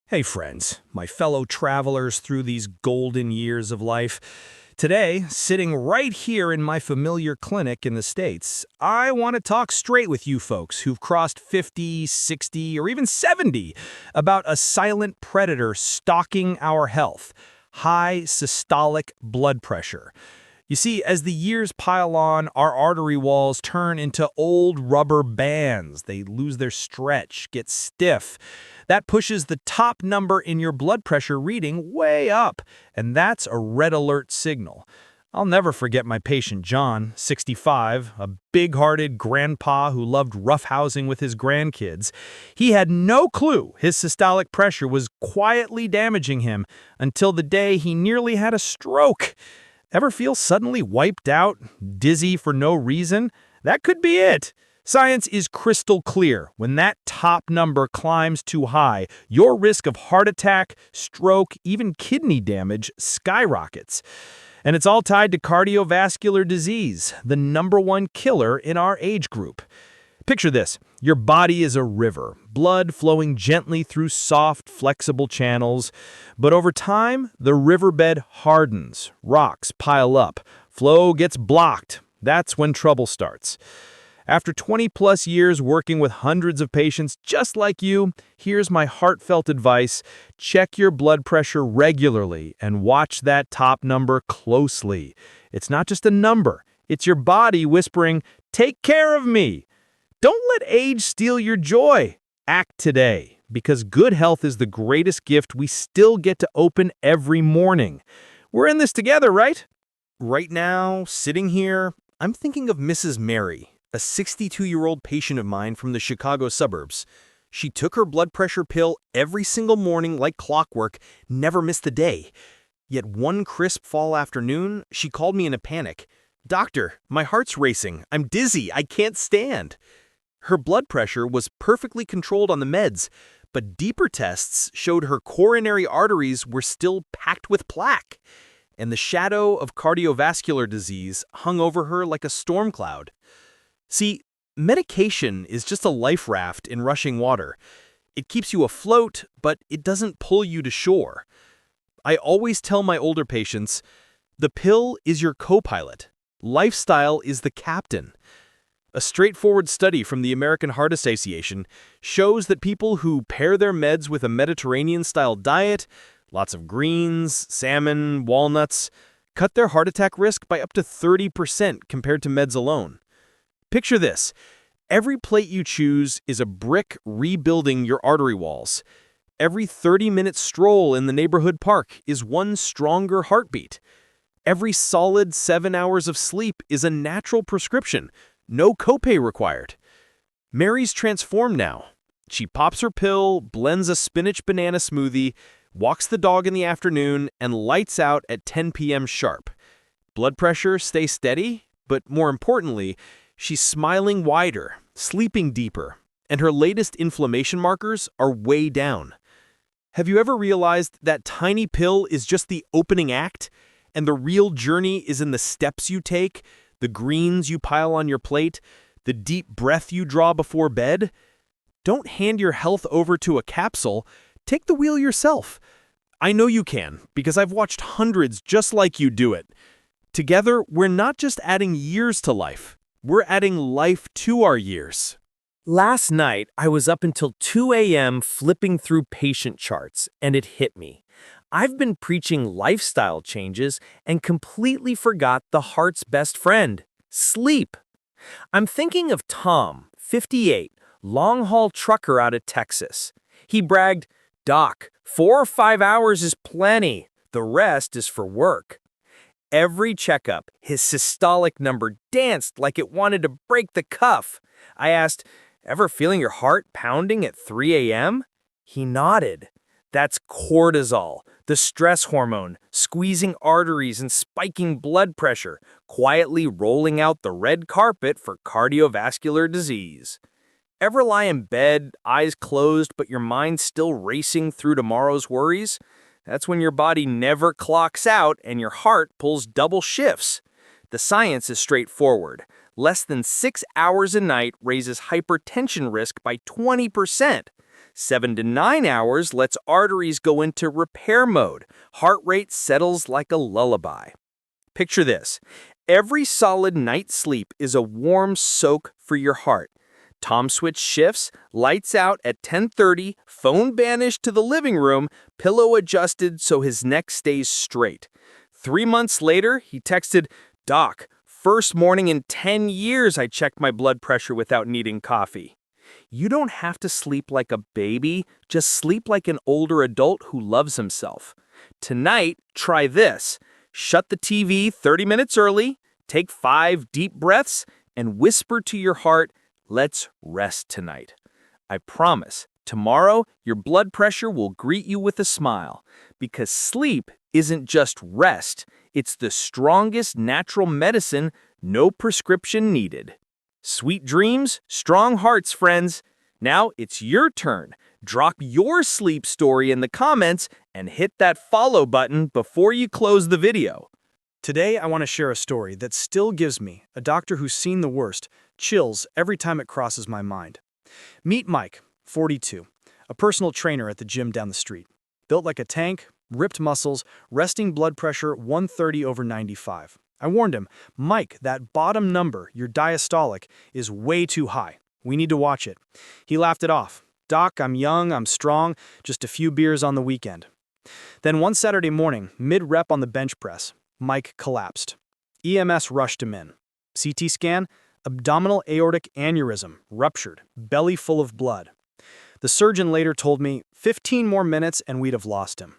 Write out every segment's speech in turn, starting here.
Hey friends, my fellow travelers through these golden years of life. Today, sitting right here in my familiar clinic in the States, I want to talk straight with you folks who've crossed 50, 60, or even 70 about a silent predator stalking our health: high systolic blood pressure. You see, as the years pile on, our artery walls turn into old rubber bands. They lose their stretch, get stiff. That pushes the top number in your blood pressure reading way up, and that's a red alert signal. I'll never forget my patient John, 65, a big-hearted grandpa who loved roughhousing with his grandkids. He had no clue his systolic pressure was quietly damaging him until the day he nearly had a stroke. Ever feel suddenly wiped out, dizzy for no reason? That could be it. Science is crystal clear. When that top number climbs too high, your risk of heart attack, stroke, even kidney damage skyrockets. And it's all tied to cardiovascular disease, the #1 killer in our age group. Picture this. Your body is a river, blood flowing gently through soft, flexible channels. But over time, the riverbed hardens, rocks pile up, flow gets blocked. That's when trouble starts. After 20-plus years working with hundreds of patients just like you, here's my heartfelt advice. Check your blood pressure regularly and watch that top number closely. It's not just a number. It's your body whispering, "Take care of me." Don't let age steal your joy. Act today, because good health is the greatest gift we still get to open every morning. We're in this together, right? Right now, sitting here, I'm thinking of Mrs. Mary, a 62-year-old patient of mine from the Chicago suburbs. She took her blood pressure pill every single morning like clockwork, never missed a day. Yet one crisp fall afternoon, she called me in a panic. "Doctor, my heart's racing. I'm dizzy. I can't stand." Her blood pressure was perfectly controlled on the meds, but deeper tests showed her coronary arteries were still packed with plaque, and the shadow of cardiovascular disease hung over her like a storm cloud. See, medication is just a life raft in rushing water. It keeps you afloat, but it doesn't pull you to shore. I always tell my older patients, the pill is your co-pilot. Lifestyle is the captain. A straightforward study from the American Heart Association shows that people who pair their meds with a Mediterranean-style diet, lots of greens, salmon, walnuts, cut their heart attack risk by up to 30% compared to meds alone. Picture this. Every plate you choose is a brick rebuilding your artery walls. Every 30-minute stroll in the neighborhood park is one stronger heartbeat. Every solid 7 hours of sleep is a natural prescription. No copay required. Mary's transformed now. She pops her pill, blends a spinach banana smoothie, walks the dog in the afternoon, and lights out at 10 p.m. sharp. Blood pressure stays steady, but more importantly, she's smiling wider, sleeping deeper, and her latest inflammation markers are way down. Have you ever realized that tiny pill is just the opening act, and the real journey is in the steps you take, the greens you pile on your plate, the deep breath you draw before bed? Don't hand your health over to a capsule. Take the wheel yourself. I know you can, because I've watched hundreds just like you do it. Together, we're not just adding years to life. We're adding life to our years. Last night, I was up until 2 a.m. flipping through patient charts, and it hit me. I've been preaching lifestyle changes and completely forgot the heart's best friend, sleep. I'm thinking of Tom, 58, long-haul trucker out of Texas. He bragged, "Doc, 4 or 5 hours is plenty. The rest is for work." Every checkup, his systolic number danced like it wanted to break the cuff. I asked, "Ever feeling your heart pounding at 3 a.m.? He nodded. That's cortisol, the stress hormone, squeezing arteries and spiking blood pressure, quietly rolling out the red carpet for cardiovascular disease. Ever lie in bed, eyes closed, but your mind's still racing through tomorrow's worries? That's when your body never clocks out and your heart pulls double shifts. The science is straightforward. Less than 6 hours a night raises hypertension risk by 20%. 7 to 9 hours lets arteries go into repair mode. Heart rate settles like a lullaby. Picture this. Every solid night's sleep is a warm soak for your heart. Tom switch shifts, lights out at 10:30, phone banished to the living room, pillow adjusted so his neck stays straight. 3 months later, he texted, "Doc, first morning in 10 years I checked my blood pressure without needing coffee." You don't have to sleep like a baby, just sleep like an older adult who loves himself. Tonight, try this. Shut the TV 30 minutes early, take 5 deep breaths, and whisper to your heart, "Let's rest tonight." I promise, tomorrow your blood pressure will greet you with a smile, because sleep isn't just rest, it's the strongest natural medicine, no prescription needed. Sweet dreams, strong hearts, friends. Now it's your turn. Drop your sleep story in the comments and hit that follow button before you close the video. Today, I want to share a story that still gives me, a doctor who's seen the worst, chills every time it crosses my mind. Meet Mike, 42, a personal trainer at the gym down the street. Built like a tank, ripped muscles, resting blood pressure 130/95. I warned him, "Mike, that bottom number, your diastolic, is way too high. We need to watch it." He laughed it off. "Doc, I'm young, I'm strong, just a few beers on the weekend." Then one Saturday morning, mid-rep on the bench press, Mike collapsed. EMS rushed him in. CT scan, abdominal aortic aneurysm, ruptured, belly full of blood. The surgeon later told me 15 more minutes and we'd have lost him.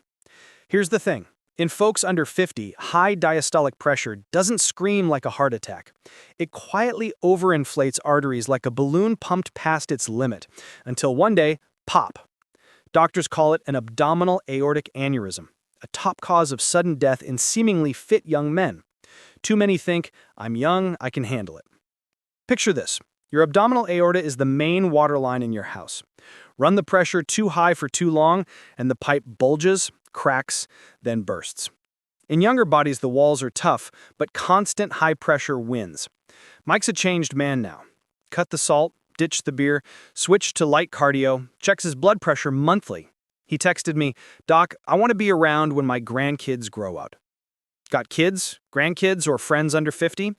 Here's the thing. In folks under 50, high diastolic pressure doesn't scream like a heart attack. It quietly overinflates arteries like a balloon pumped past its limit, until one day, pop. Doctors call it an abdominal aortic aneurysm, a top cause of sudden death in seemingly fit young men. Too many think, "I'm young, I can handle it." Picture this. Your abdominal aorta is the main water line in your house. Run the pressure too high for too long, and the pipe bulges, cracks, then bursts. In younger bodies, the walls are tough, but constant high pressure wins. Mike's a changed man now. Cut the salt, ditched the beer, switched to light cardio, checks his blood pressure monthly. He texted me, "Doc, I want to be around when my grandkids grow up." Got kids, grandkids, or friends under 50?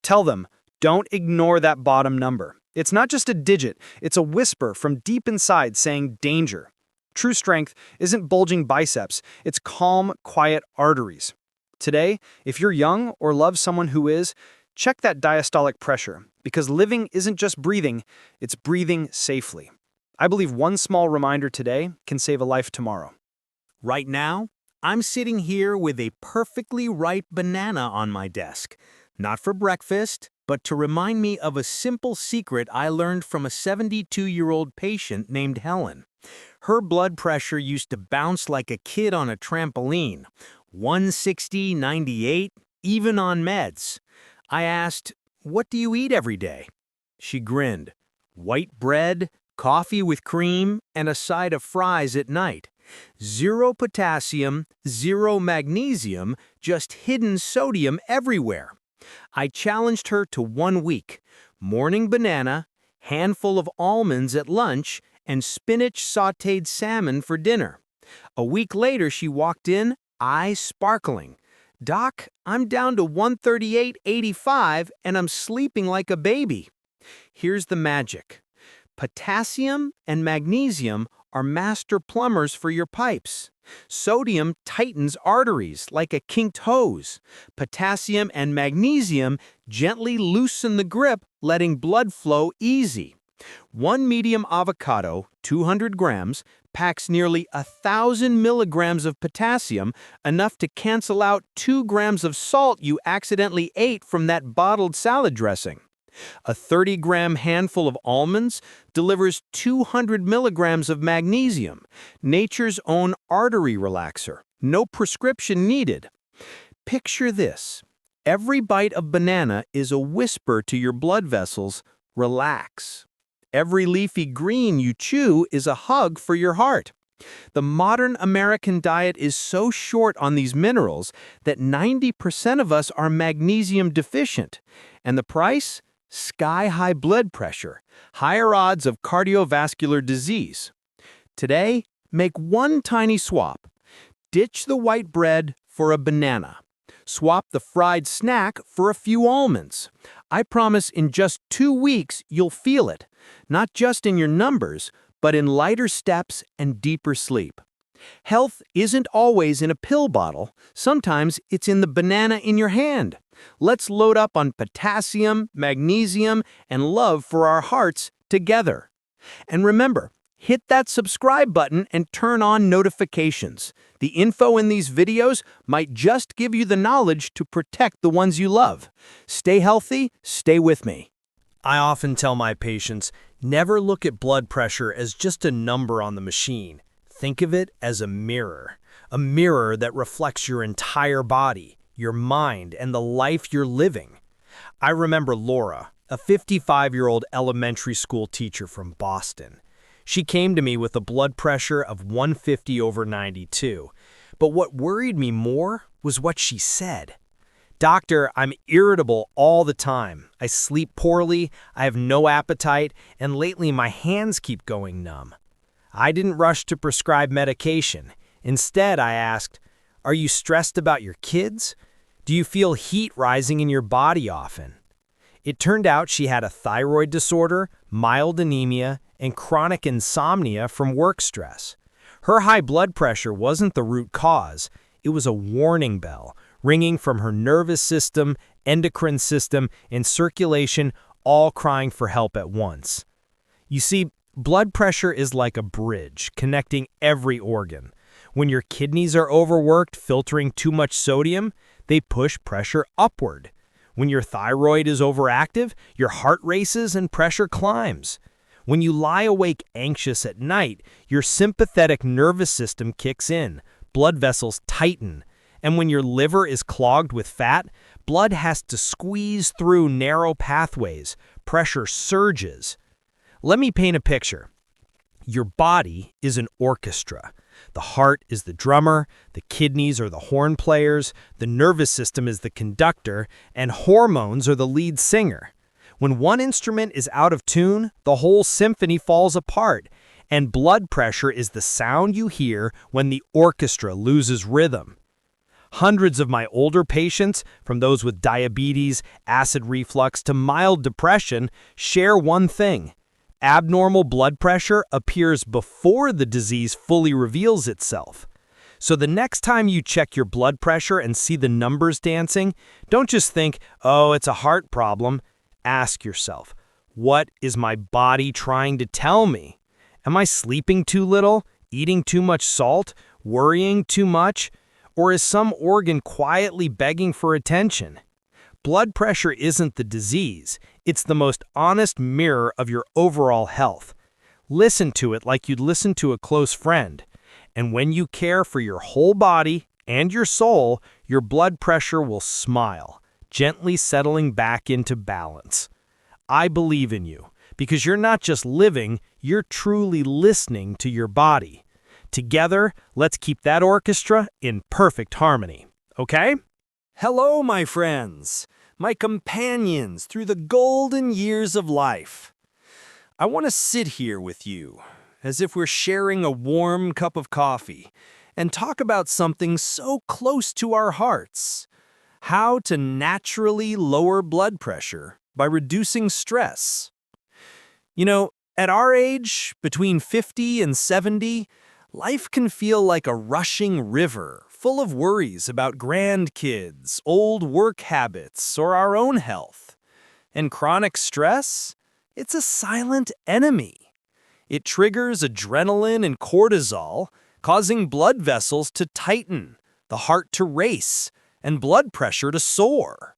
Tell them, don't ignore that bottom number. It's not just a digit, it's a whisper from deep inside saying danger. True strength isn't bulging biceps, it's calm, quiet arteries. Today, if you're young or love someone who is, check that diastolic pressure, because living isn't just breathing, it's breathing safely. I believe one small reminder today can save a life tomorrow. Right now, I'm sitting here with a perfectly ripe banana on my desk. Not for breakfast, but to remind me of a simple secret I learned from a 72-year-old patient named Helen. Her blood pressure used to bounce like a kid on a trampoline, 160, 98, even on meds. I asked, "What do you eat every day?" She grinned. "White bread, coffee with cream, and a side of fries at night. Zero potassium, zero magnesium, just hidden sodium everywhere." I challenged her to 1 week. Morning banana, handful of almonds at lunch, and spinach sautéed salmon for dinner. A week later, she walked in, eyes sparkling. "Doc, I'm down to 138/85 and I'm sleeping like a baby." Here's the magic. Potassium and magnesium are master plumbers for your pipes. Sodium tightens arteries like a kinked hose. Potassium and magnesium gently loosen the grip, letting blood flow easy. One medium avocado, 200 grams, packs nearly 1,000 milligrams of potassium, enough to cancel out 2 grams of salt you accidentally ate from that bottled salad dressing. A 30-gram handful of almonds delivers 200 milligrams of magnesium, nature's own artery relaxer. No prescription needed. Picture this. Every bite of banana is a whisper to your blood vessels, relax. Every leafy green you chew is a hug for your heart. The modern American diet is so short on these minerals that 90% of us are magnesium deficient. And the price? Sky-high blood pressure, higher odds of cardiovascular disease. Today, make one tiny swap. Ditch the white bread for a banana. Swap the fried snack for a few almonds. I promise in just 2 weeks you'll feel it, not just in your numbers, but in lighter steps and deeper sleep. Health isn't always in a pill bottle. Sometimes it's in the banana in your hand. Let's load up on potassium, magnesium, and love for our hearts together. And remember, hit that subscribe button and turn on notifications. The info in these videos might just give you the knowledge to protect the ones you love. Stay healthy, stay with me. I often tell my patients, never look at blood pressure as just a number on the machine. Think of it as a mirror that reflects your entire body, your mind, and the life you're living. I remember Laura, a 55-year-old elementary school teacher from Boston. She came to me with a blood pressure of 150/92. But what worried me more was what she said. "Doctor, I'm irritable all the time. I sleep poorly, I have no appetite, and lately my hands keep going numb." I didn't rush to prescribe medication. Instead, I asked, "Are you stressed about your kids? Do you feel heat rising in your body often?" It turned out she had a thyroid disorder, mild anemia, and chronic insomnia from work stress. Her high blood pressure wasn't the root cause. It was a warning bell, ringing from her nervous system, endocrine system, and circulation, all crying for help at once. You see, blood pressure is like a bridge connecting every organ. When your kidneys are overworked filtering too much sodium, they push pressure upward. When your thyroid is overactive, your heart races and pressure climbs. When you lie awake anxious at night, your sympathetic nervous system kicks in, blood vessels tighten, and when your liver is clogged with fat, blood has to squeeze through narrow pathways, pressure surges. Let me paint a picture. Your body is an orchestra. The heart is the drummer, the kidneys are the horn players, the nervous system is the conductor, and hormones are the lead singer. When one instrument is out of tune, the whole symphony falls apart, and blood pressure is the sound you hear when the orchestra loses rhythm. Hundreds of my older patients, from those with diabetes, acid reflux, to mild depression, share one thing. Abnormal blood pressure appears before the disease fully reveals itself. So the next time you check your blood pressure and see the numbers dancing, don't just think, "Oh, it's a heart problem." Ask yourself, what is my body trying to tell me? Am I sleeping too little, eating too much salt, worrying too much, or is some organ quietly begging for attention? Blood pressure isn't the disease. It's the most honest mirror of your overall health. Listen to it like you'd listen to a close friend. And when you care for your whole body and your soul, your blood pressure will smile, gently settling back into balance. I believe in you because you're not just living, you're truly listening to your body. Together, let's keep that orchestra in perfect harmony, okay? Hello, my friends, my companions through the golden years of life. I want to sit here with you, as if we're sharing a warm cup of coffee, and talk about something so close to our hearts: how to naturally lower blood pressure by reducing stress. You know, at our age, between 50 and 70, life can feel like a rushing river full of worries about grandkids, old work habits, or our own health. And chronic stress? It's a silent enemy. It triggers adrenaline and cortisol, causing blood vessels to tighten, the heart to race, and blood pressure to soar.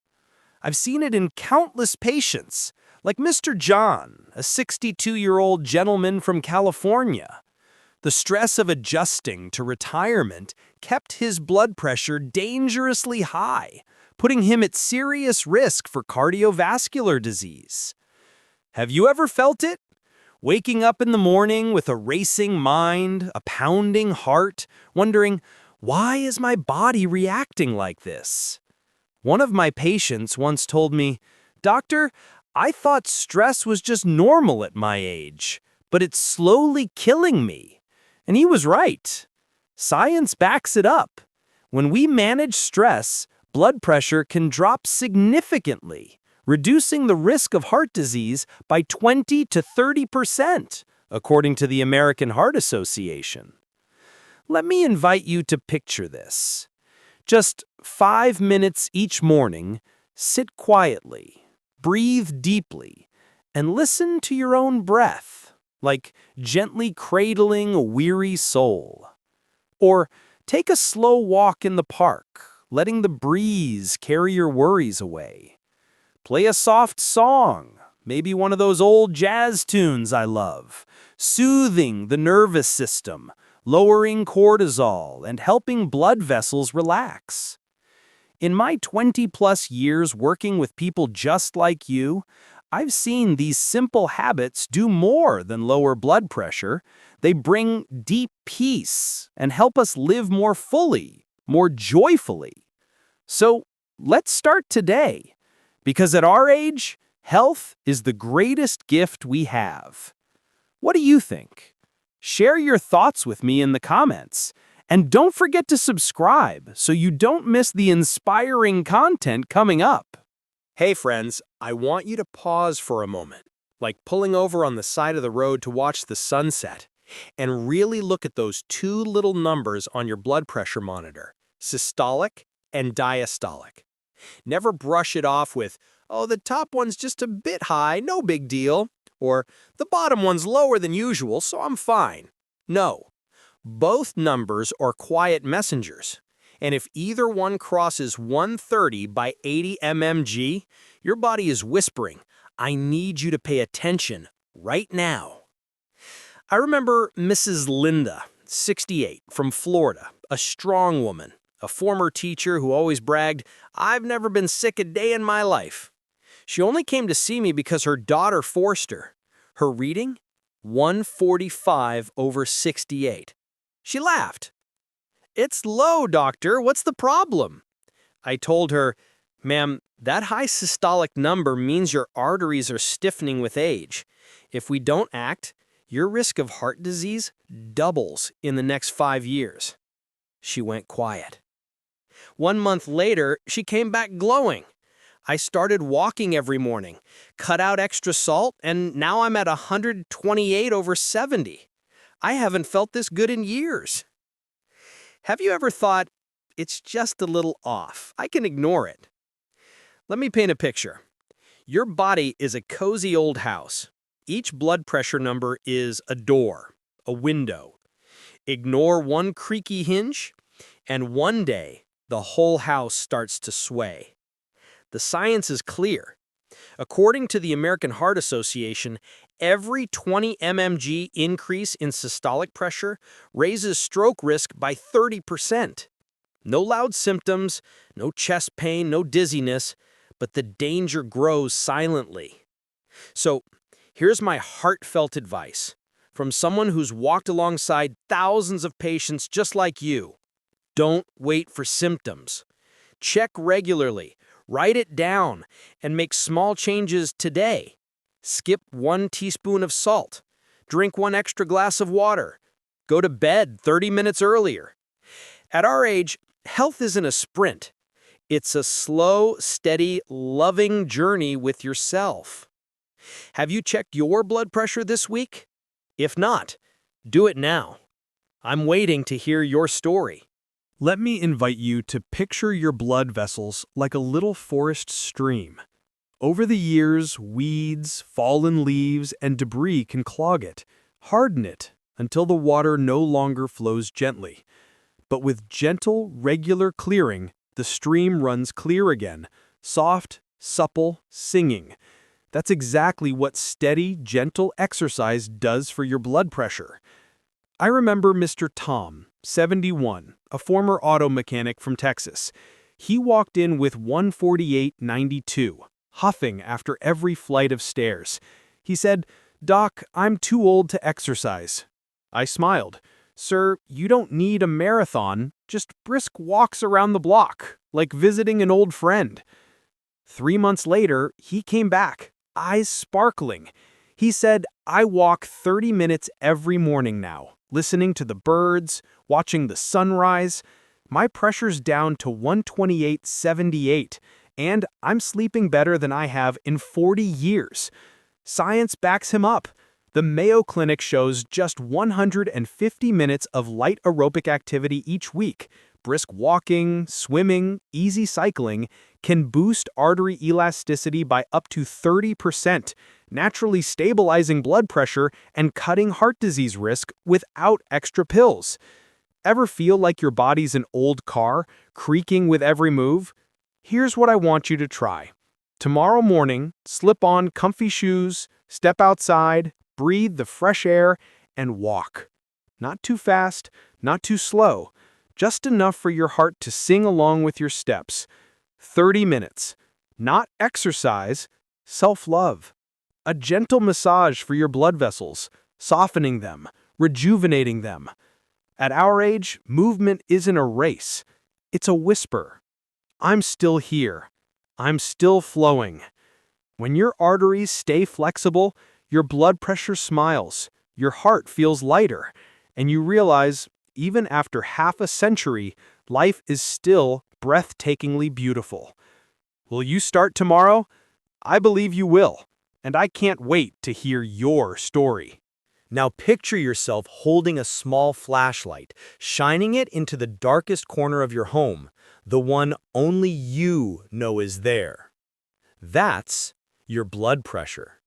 I've seen it in countless patients, like Mr. John, a 62-year-old gentleman from California. The stress of adjusting to retirement kept his blood pressure dangerously high, putting him at serious risk for cardiovascular disease. Have you ever felt it? Waking up in the morning with a racing mind, a pounding heart, wondering, why is my body reacting like this? One of my patients once told me, "Doctor, I thought stress was just normal at my age, but it's slowly killing me. And he was right. Science backs it up. When we manage stress, blood pressure can drop significantly, reducing the risk of heart disease by 20 to 30%, according to the American Heart Association. Let me invite you to picture this. Just 5 minutes each morning, sit quietly, breathe deeply, and listen to your own breath, like gently cradling a weary soul. Or take a slow walk in the park, letting the breeze carry your worries away. Play a soft song, maybe one of those old jazz tunes I love, soothing the nervous system, lowering cortisol, and helping blood vessels relax. In my 20-plus years working with people just like you, I've seen these simple habits do more than lower blood pressure. They bring deep peace and help us live more fully, more joyfully. So let's start today, because at our age, health is the greatest gift we have. What do you think? Share your thoughts with me in the comments. And don't forget to subscribe so you don't miss the inspiring content coming up. Hey friends, I want you to pause for a moment, like pulling over on the side of the road to watch the sunset, and really look at those two little numbers on your blood pressure monitor, systolic and diastolic. Never brush it off with, oh, the top one's just a bit high, no big deal, or the bottom one's lower than usual, so I'm fine. No, both numbers are quiet messengers. And if either one crosses 130 by 80 mmG, your body is whispering, I need you to pay attention right now. I remember Mrs. Linda, 68, from Florida, a strong woman, a former teacher who always bragged, I've never been sick a day in my life. She only came to see me because her daughter forced her. Her reading? 145/68. She laughed. It's low, doctor. What's the problem? I told her, ma'am, that high systolic number means your arteries are stiffening with age. If we don't act, your risk of heart disease doubles in the next 5 years. She went quiet. 1 month later, she came back glowing. I started walking every morning, cut out extra salt, and now I'm at 128/70. I haven't felt this good in years. Have you ever thought, it's just a little off, I can ignore it? Let me paint a picture. Your body is a cozy old house. Each blood pressure number is a door, a window. Ignore one creaky hinge, and one day, the whole house starts to sway. The science is clear. According to the American Heart Association, every 20 mmG increase in systolic pressure raises stroke risk by 30%. No loud symptoms, no chest pain, no dizziness, but the danger grows silently. So, here's my heartfelt advice from someone who's walked alongside thousands of patients just like you. Don't wait for symptoms. Check regularly. Write it down and make small changes today. Skip 1 teaspoon of salt. Drink 1 extra glass of water. Go to bed 30 minutes earlier. At our age, health isn't a sprint. It's a slow, steady, loving journey with yourself. Have you checked your blood pressure this week? If not, do it now. I'm waiting to hear your story. Let me invite you to picture your blood vessels like a little forest stream. Over the years, weeds, fallen leaves, and debris can clog it, harden it, until the water no longer flows gently. But with gentle, regular clearing, the stream runs clear again, soft, supple, singing. That's exactly what steady, gentle exercise does for your blood pressure. I remember Mr. Tom, 71, a former auto mechanic from Texas. He walked in with 148/92, huffing after every flight of stairs. He said, "Doc, I'm too old to exercise." I smiled. "Sir, you don't need a marathon, just brisk walks around the block, like visiting an old friend." 3 months later, he came back, eyes sparkling. He said, "I walk 30 minutes every morning now. listening to the birds, watching the sunrise. My pressure's down to 128/78, and I'm sleeping better than I have in 40 years. Science backs him up. The Mayo Clinic shows just 150 minutes of light aerobic activity each week, brisk walking, swimming, easy cycling, can boost artery elasticity by up to 30%, naturally stabilizing blood pressure and cutting heart disease risk without extra pills. Ever feel like your body's an old car, creaking with every move? Here's what I want you to try. Tomorrow morning, slip on comfy shoes, step outside, breathe the fresh air, and walk. Not too fast, not too slow, just enough for your heart to sing along with your steps. 30 minutes. Not exercise, self-love. A gentle massage for your blood vessels, softening them, rejuvenating them. At our age, movement isn't a race. It's a whisper. I'm still here. I'm still flowing. When your arteries stay flexible, your blood pressure smiles, your heart feels lighter, and you realize, even after half a century, life is still breathtakingly beautiful. Will you start tomorrow? I believe you will, and I can't wait to hear your story. Now picture yourself holding a small flashlight, shining it into the darkest corner of your home, the one only you know is there. That's your blood pressure.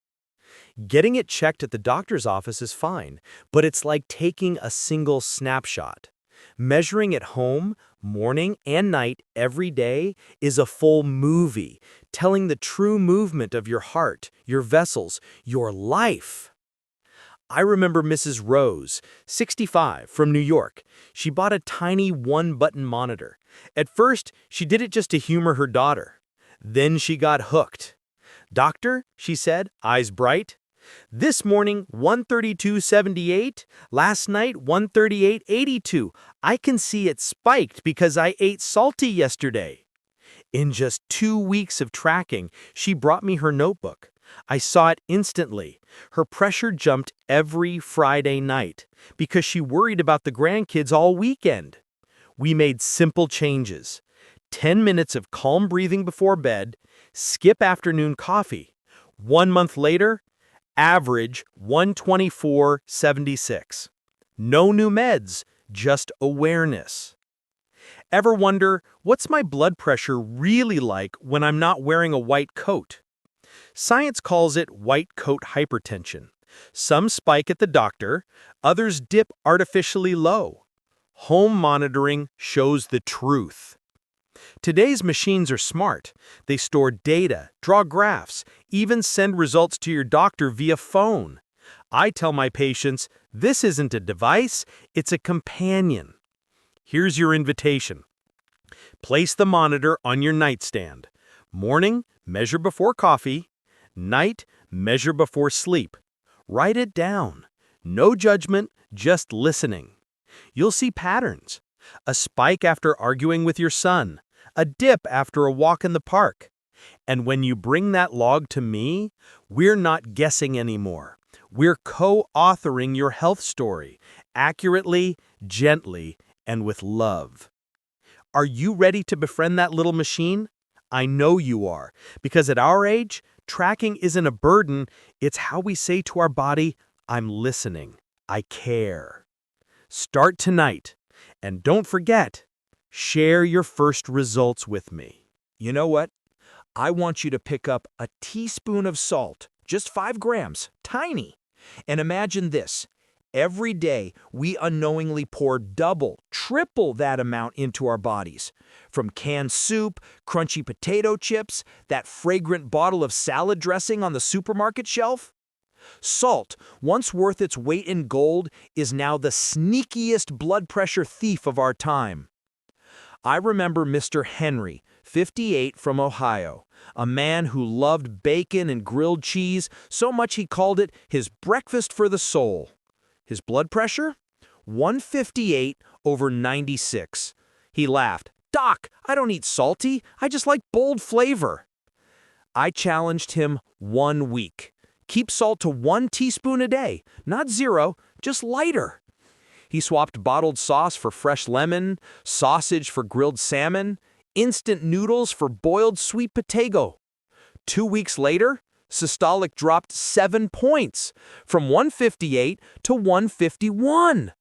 Getting it checked at the doctor's office is fine, but it's like taking a single snapshot. Measuring at home, morning and night, every day, is a full movie, telling the true movement of your heart, your vessels, your life. I remember Mrs. Rose, 65, from New York. She bought a tiny one-button monitor. At first, she did it just to humor her daughter. Then she got hooked. "Doctor," she said, eyes bright, "this morning 132/78, last night 138/82. I can see it spiked because I ate salty yesterday." In just 2 weeks of tracking, she brought me her notebook. I saw it instantly. Her pressure jumped every Friday night because she worried about the grandkids all weekend. We made simple changes. 10 minutes of calm breathing before bed, skip afternoon coffee. 1 month later, average 124/76. No new meds, just awareness. Ever wonder, what's my blood pressure really like when I'm not wearing a white coat? Science calls it white coat hypertension. Some spike at the doctor, others dip artificially low. Home monitoring shows the truth. Today's machines are smart. They store data, draw graphs, even send results to your doctor via phone. I tell my patients, this isn't a device, it's a companion. Here's your invitation. Place the monitor on your nightstand. Morning, measure before coffee. Night, measure before sleep. Write it down. No judgment, just listening. You'll see patterns. A spike after arguing with your son. A dip after a walk in the park. And when you bring that log to me, we're not guessing anymore. We're co-authoring your health story, accurately, gently, and with love. Are you ready to befriend that little machine? I know you are, because at our age, tracking isn't a burden, it's how we say to our body, I'm listening, I care. Start tonight, and don't forget, share your first results with me. You know what? I want you to pick up a teaspoon of salt, just 5 grams, tiny. And imagine this. Every day, we unknowingly pour double, triple that amount into our bodies. From canned soup, crunchy potato chips, that fragrant bottle of salad dressing on the supermarket shelf. Salt, once worth its weight in gold, is now the sneakiest blood pressure thief of our time. I remember Mr. Henry, 58, from Ohio, a man who loved bacon and grilled cheese so much he called it his breakfast for the soul. His blood pressure? 158/96. He laughed. "Doc, I don't eat salty. I just like bold flavor." I challenged him 1 week. Keep salt to 1 teaspoon a day, not 0, just lighter. He swapped bottled sauce for fresh lemon, sausage for grilled salmon, instant noodles for boiled sweet potato. 2 weeks later, systolic dropped 7 points, from 158 to 151.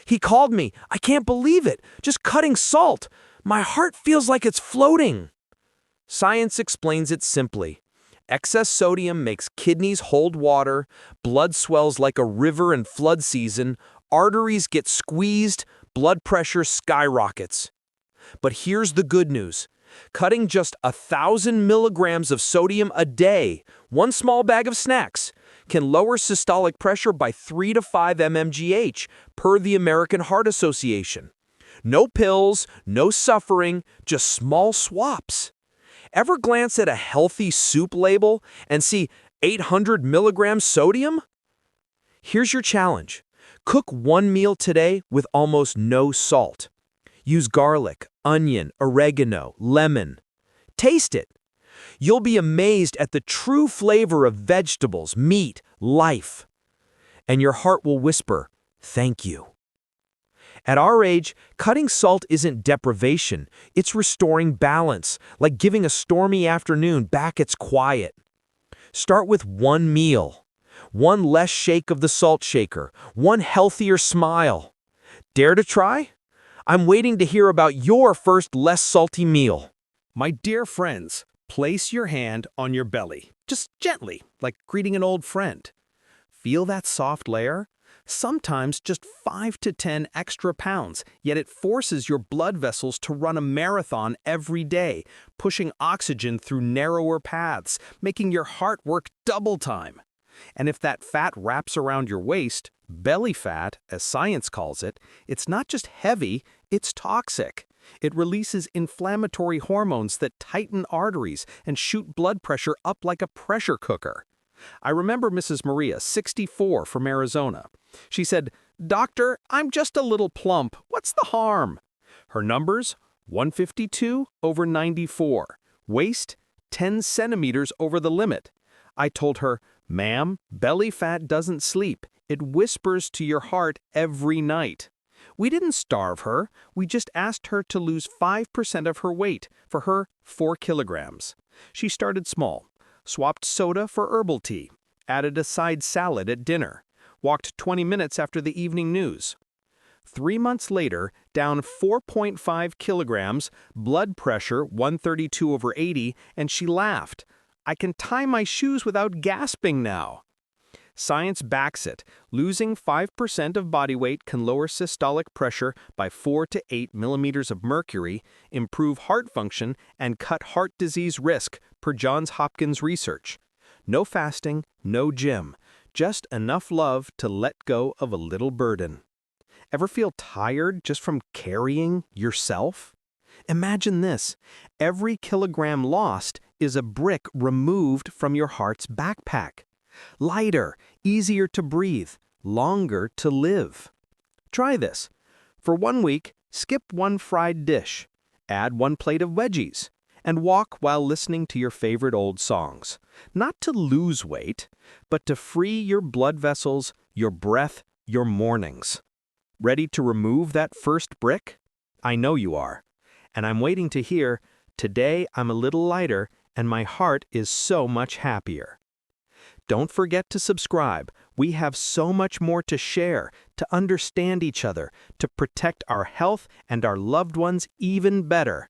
He called me, "I can't believe it, just cutting salt. My heart feels like it's floating." Science explains it simply. Excess sodium makes kidneys hold water, blood swells like a river in flood season, arteries get squeezed, blood pressure skyrockets. But here's the good news. Cutting just 1,000 milligrams of sodium a day, one small bag of snacks, can lower systolic pressure by 3 to 5 mmGh per the American Heart Association. No pills, no suffering, just small swaps. Ever glance at a healthy soup label and see 800 milligrams sodium? Here's your challenge. Cook one meal today with almost no salt. Use garlic, onion, oregano, lemon. Taste it. You'll be amazed at the true flavor of vegetables, meat, life. And your heart will whisper, "Thank you." At our age, cutting salt isn't deprivation, it's restoring balance, like giving a stormy afternoon back its quiet. Start with one meal, one less shake of the salt shaker, one healthier smile. Dare to try? I'm waiting to hear about your first less salty meal. My dear friends, place your hand on your belly, just gently, like greeting an old friend. Feel that soft layer? Sometimes just 5 to 10 extra pounds, yet it forces your blood vessels to run a marathon every day, pushing oxygen through narrower paths, making your heart work double time. And if that fat wraps around your waist, belly fat, as science calls it, it's not just heavy, it's toxic. It releases inflammatory hormones that tighten arteries and shoot blood pressure up like a pressure cooker. I remember Mrs. Maria, 64, from Arizona. She said, "Doctor, I'm just a little plump. What's the harm?" Her numbers, 152/94. Waist, 10 centimeters over the limit. I told her, "Ma'am, belly fat doesn't sleep. It whispers to your heart every night." We didn't starve her. We just asked her to lose 5% of her weight, for her 4 kilograms. She started small. Swapped soda for herbal tea, added a side salad at dinner, walked 20 minutes after the evening news. 3 months later, down 4.5 kilograms, blood pressure 132/80, and she laughed. "I can tie my shoes without gasping now." Science backs it. Losing 5% of body weight can lower systolic pressure by 4 to 8 millimeters of mercury, improve heart function, and cut heart disease risk, per Johns Hopkins research. No fasting, no gym, just enough love to let go of a little burden. Ever feel tired just from carrying yourself? Imagine this. Every kilogram lost is a brick removed from your heart's backpack. Lighter, easier to breathe, longer to live. Try this. For 1 week, skip 1 fried dish, add 1 plate of veggies, and walk while listening to your favorite old songs. Not to lose weight, but to free your blood vessels, your breath, your mornings. Ready to remove that first brick? I know you are. And I'm waiting to hear, "Today I'm a little lighter and my heart is so much happier." Don't forget to subscribe. We have so much more to share, to understand each other, to protect our health and our loved ones even better.